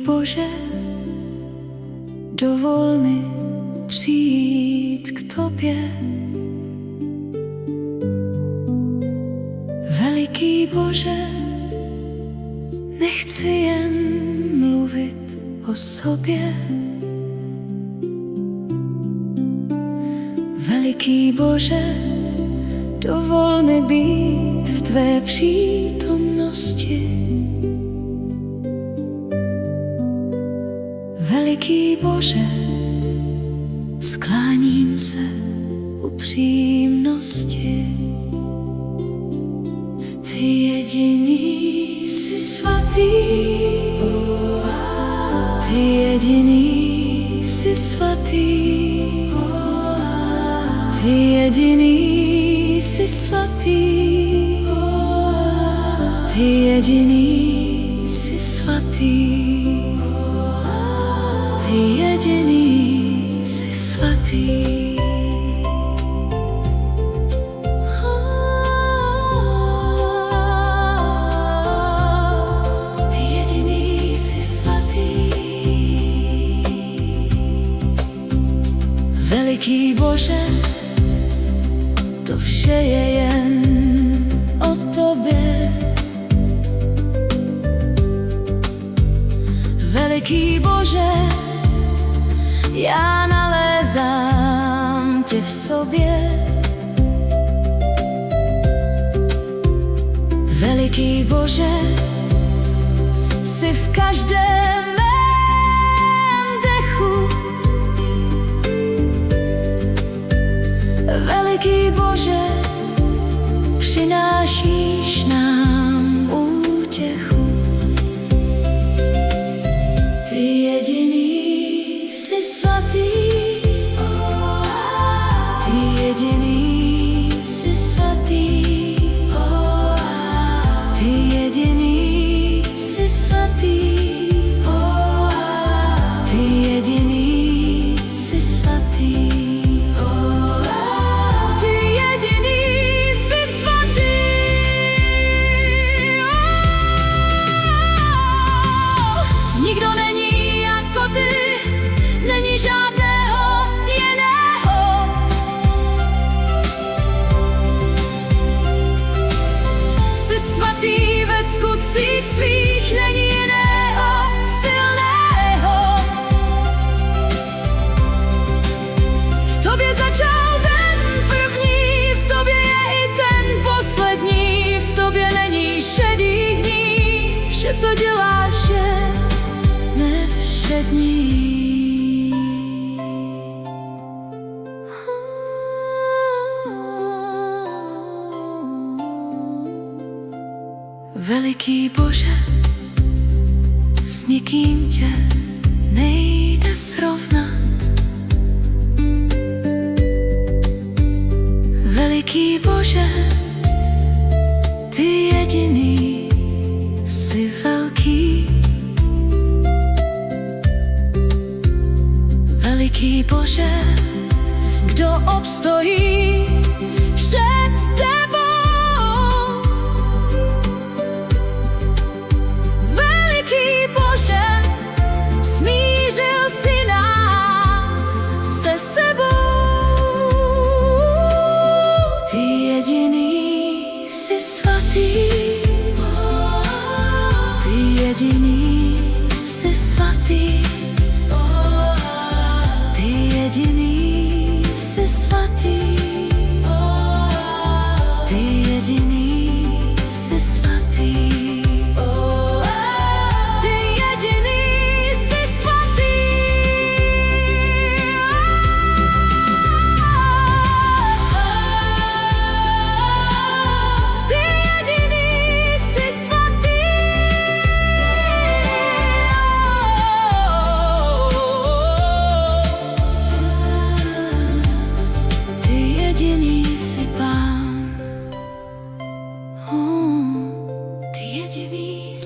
Bože, dovol mi přijít k tobě. Veliký Bože, nechci jen mluvit o sobě. Veliký Bože, dovol mi být v tvé přítomnosti. Veliký Bože, skláním se upřímnosti. Ty jediný jsi svatý, ty jediný jsi svatý, ty jediný jsi svatý, ty jediný jsi svatý, ty jediný jsi svatý. Veliký Bože, to vše je jen o tobě. Veliký Bože, já nalézám tě v sobě. Veliký Bože, jsi v každém mém dechu. Veliký Bože, přinášíš nám útěchu. Ty jediný jsi svatý, ty jediný jsi svatý, ty jediný jsi svatý, ty jediný jsi svatý. Nikdo není jako ty, není žádného jiného. Jsi svatý ve skutcích svých, není jiného silného. V tobě začal ten první, v tobě je i ten poslední, v tobě není šedý dní, vše, co děláš, je nevšední. Veliký Bože, s nikým tě nejde srovnat. Veliký Bože, ty jediný jsi velký. Veliký Bože, kdo obstojí před tebou? Veliký Bože, smířil si nás se sebou. Ty jediný jsi svatý, ty jediný jsi svatý, ty jediný jsi svatý, ty jediný jsi svatý. Ty jediný